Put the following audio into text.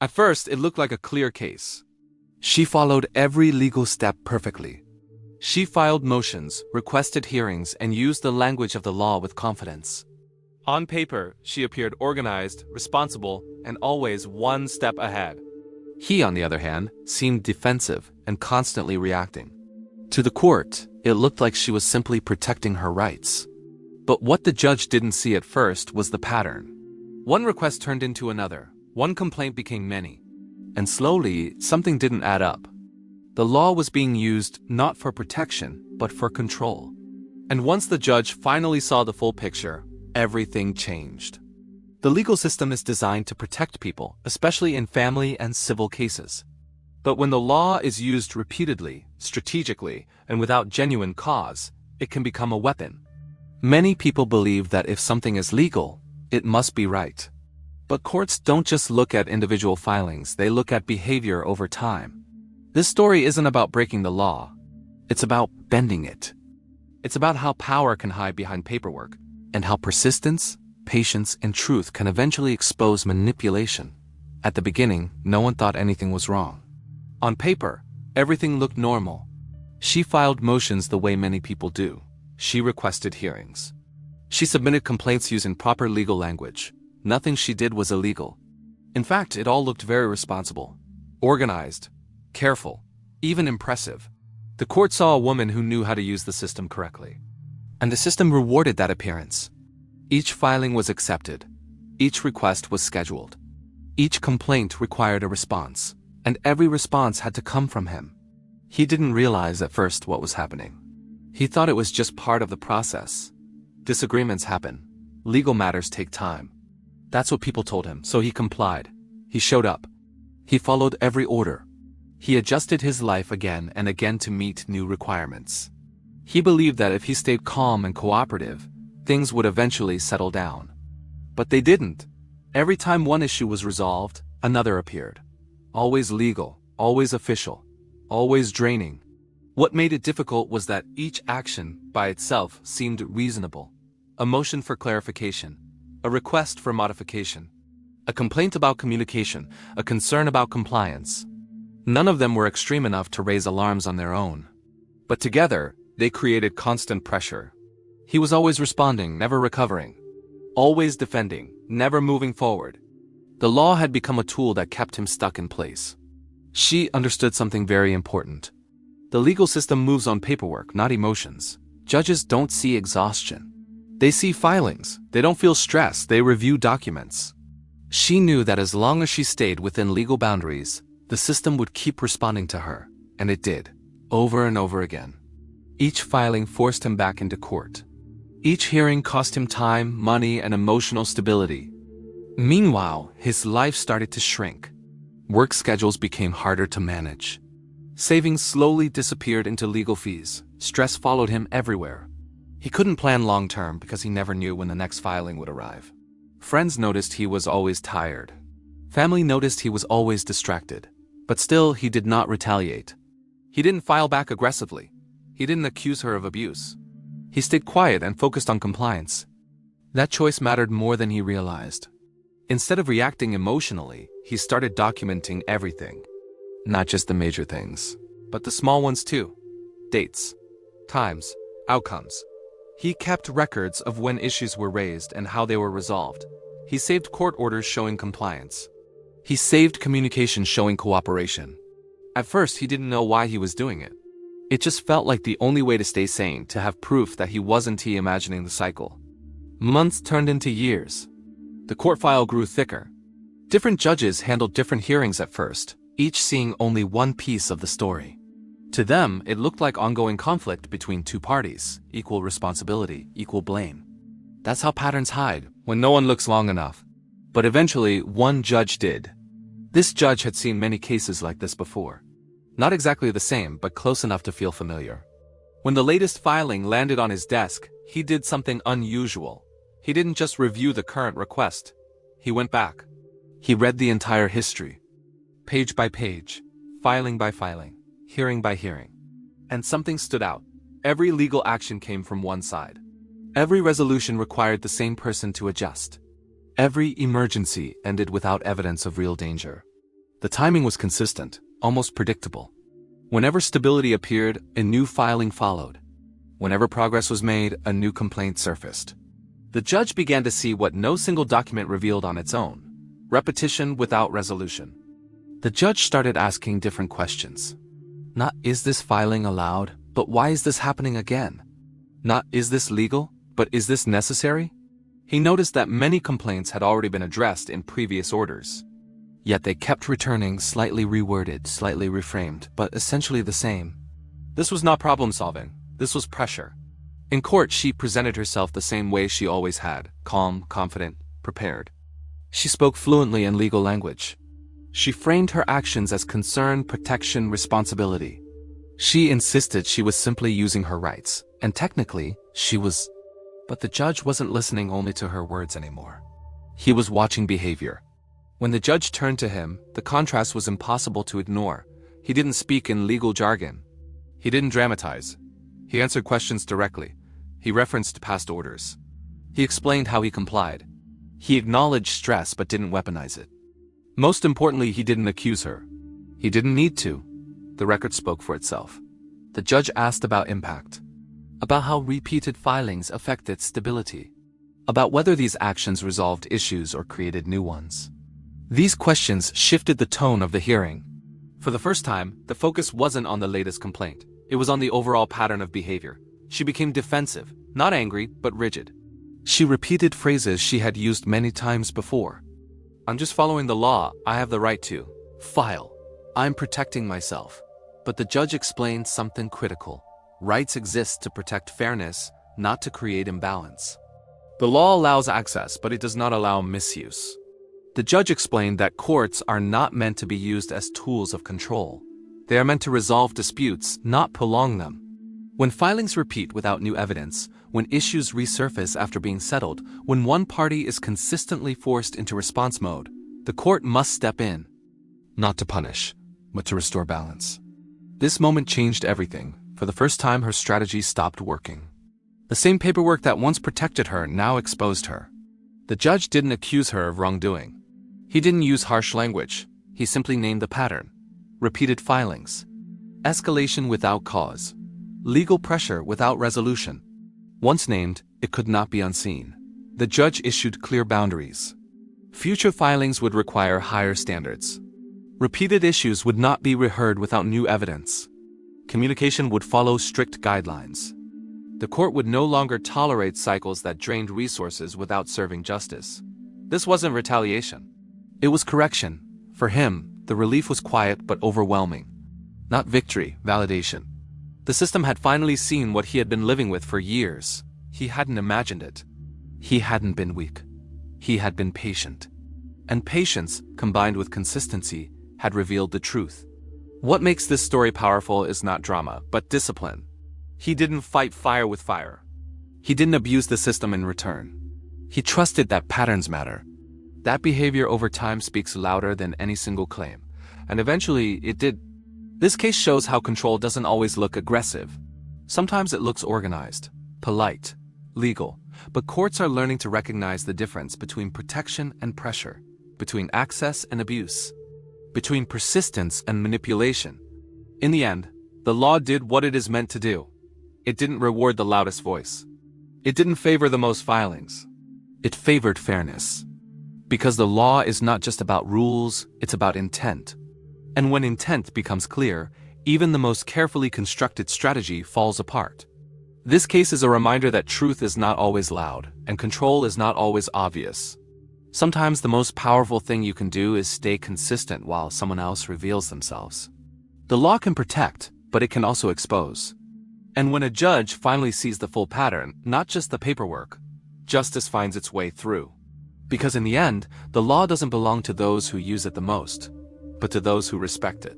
At first, it looked like a clear case. She followed every legal step perfectly. She filed motions, requested hearings, and used the language of the law with confidence. On paper, she appeared organized, responsible, and always one step ahead. He, on the other hand, seemed defensive and constantly reacting. To the court, it looked like she was simply protecting her rights. But what the judge didn't see at first was the pattern. One request turned into another, one complaint became many. And slowly, something didn't add up. The law was being used not for protection, but for control. And once the judge finally saw the full picture, everything changed. The legal system is designed to protect people, especially in family and civil cases. But when the law is used repeatedly, strategically, and without genuine cause, it can become a weapon. Many people believe that if something is legal, it must be right. But courts don't just look at individual filings, they look at behavior over time. This story isn't about breaking the law. It's about bending it. It's about how power can hide behind paperwork, and how persistence, patience, and truth can eventually expose manipulation. At the beginning, no one thought anything was wrong. On paper, everything looked normal. She filed motions the way many people do. She requested hearings. She submitted complaints using proper legal language. Nothing she did was illegal. In fact, it all looked very responsible, organized, careful, even impressive. The court saw a woman who knew how to use the system correctly. And the system rewarded that appearance. Each filing was accepted. Each request was scheduled. Each complaint required a response, and every response had to come from him. He didn't realize at first what was happening. He thought it was just part of the process. Disagreements happen. Legal matters take time. That's what people told him, so he complied. He showed up. He followed every order. He adjusted his life again and again to meet new requirements. He believed that if he stayed calm and cooperative, things would eventually settle down. But they didn't. Every time one issue was resolved, another appeared. Always legal, always official, always draining. What made it difficult was that each action, by itself, seemed reasonable. A motion for clarification, a request for modification, a complaint about communication, a concern about compliance. None of them were extreme enough to raise alarms on their own. But together, they created constant pressure. He was always responding, never recovering. Always defending, never moving forward. The law had become a tool that kept him stuck in place. She understood something very important. The legal system moves on paperwork, not emotions. Judges don't see exhaustion. They see filings. They don't feel stress. They review documents. She knew that as long as she stayed within legal boundaries, the system would keep responding to her, and it did, over and over again. Each filing forced him back into court. Each hearing cost him time, money, and emotional stability. Meanwhile, his life started to shrink. Work schedules became harder to manage. Savings slowly disappeared into legal fees. Stress followed him everywhere. He couldn't plan long-term because he never knew when the next filing would arrive. Friends noticed he was always tired. Family noticed he was always distracted. But still, he did not retaliate. He didn't file back aggressively. He didn't accuse her of abuse. He stayed quiet and focused on compliance. That choice mattered more than he realized. Instead of reacting emotionally, he started documenting everything. Not just the major things, but the small ones too. Dates, times, outcomes. He kept records of when issues were raised and how they were resolved. He saved court orders showing compliance. He saved communication showing cooperation. At first, he didn't know why he was doing it. It just felt like the only way to stay sane, to have proof that he wasn't imagining the cycle. Months turned into years. The court file grew thicker. Different judges handled different hearings at first, each seeing only one piece of the story. To them, it looked like ongoing conflict between two parties, equal responsibility, equal blame. That's how patterns hide, when no one looks long enough. But eventually, one judge did. This judge had seen many cases like this before. Not exactly the same, but close enough to feel familiar. When the latest filing landed on his desk, he did something unusual. He didn't just review the current request. He went back. He read the entire history. Page by page, filing by filing, hearing by hearing. And something stood out. Every legal action came from one side. Every resolution required the same person to adjust. Every emergency ended without evidence of real danger. The timing was consistent, almost predictable. Whenever stability appeared, a new filing followed. Whenever progress was made, a new complaint surfaced. The judge began to see what no single document revealed on its own: repetition without resolution. The judge started asking different questions. Not, is this filing allowed, but why is this happening again? Not, is this legal, but is this necessary? He noticed that many complaints had already been addressed in previous orders. Yet they kept returning, slightly reworded, slightly reframed, but essentially the same. This was not problem-solving. This was pressure. In court, she presented herself the same way she always had: calm, confident, prepared. She spoke fluently in legal language. She framed her actions as concern, protection, responsibility. She insisted she was simply using her rights, and technically, she was. But the judge wasn't listening only to her words anymore. He was watching behavior. When the judge turned to him, the contrast was impossible to ignore. He didn't speak in legal jargon. He didn't dramatize. He answered questions directly. He referenced past orders. He explained how he complied. He acknowledged stress but didn't weaponize it. Most importantly, he didn't accuse her. He didn't need to. The record spoke for itself. The judge asked about impact, about how repeated filings affected stability, about whether these actions resolved issues or created new ones. These questions shifted the tone of the hearing. For the first time, the focus wasn't on the latest complaint. It was on the overall pattern of behavior. She became defensive, not angry, but rigid. She repeated phrases she had used many times before. I'm just following the law. I have the right to file. I'm protecting myself. But the judge explained something critical. Rights exist to protect fairness, not to create imbalance. The law allows access, but it does not allow misuse. The judge explained that courts are not meant to be used as tools of control. They are meant to resolve disputes, not prolong them. When filings repeat without new evidence, when issues resurface after being settled, when one party is consistently forced into response mode, the court must step in. Not to punish, but to restore balance. This moment changed everything. For the first time, her strategy stopped working. The same paperwork that once protected her now exposed her. The judge didn't accuse her of wrongdoing. He didn't use harsh language. He simply named the pattern. Repeated filings. Escalation without cause. Legal pressure without resolution. Once named, it could not be unseen. The judge issued clear boundaries. Future filings would require higher standards. Repeated issues would not be reheard without new evidence. Communication would follow strict guidelines. The court would no longer tolerate cycles that drained resources without serving justice. This wasn't retaliation. It was correction. For him, the relief was quiet but overwhelming. Not victory, validation. The system had finally seen what he had been living with for years. He hadn't imagined it. He hadn't been weak. He had been patient. And patience, combined with consistency, had revealed the truth. What makes this story powerful is not drama, but discipline. He didn't fight fire with fire. He didn't abuse the system in return. He trusted that patterns matter. That behavior over time speaks louder than any single claim. And eventually, it did. This case shows how control doesn't always look aggressive. Sometimes it looks organized, polite, legal. But courts are learning to recognize the difference between protection and pressure, between access and abuse, between persistence and manipulation. In the end, the law did what it is meant to do. It didn't reward the loudest voice. It didn't favor the most filings. It favored fairness. Because the law is not just about rules, it's about intent. And when intent becomes clear, even the most carefully constructed strategy falls apart. This case is a reminder that truth is not always loud, and control is not always obvious. Sometimes the most powerful thing you can do is stay consistent while someone else reveals themselves. The law can protect, but it can also expose. And when a judge finally sees the full pattern, not just the paperwork, justice finds its way through. Because in the end, the law doesn't belong to those who use it the most, but to those who respect it.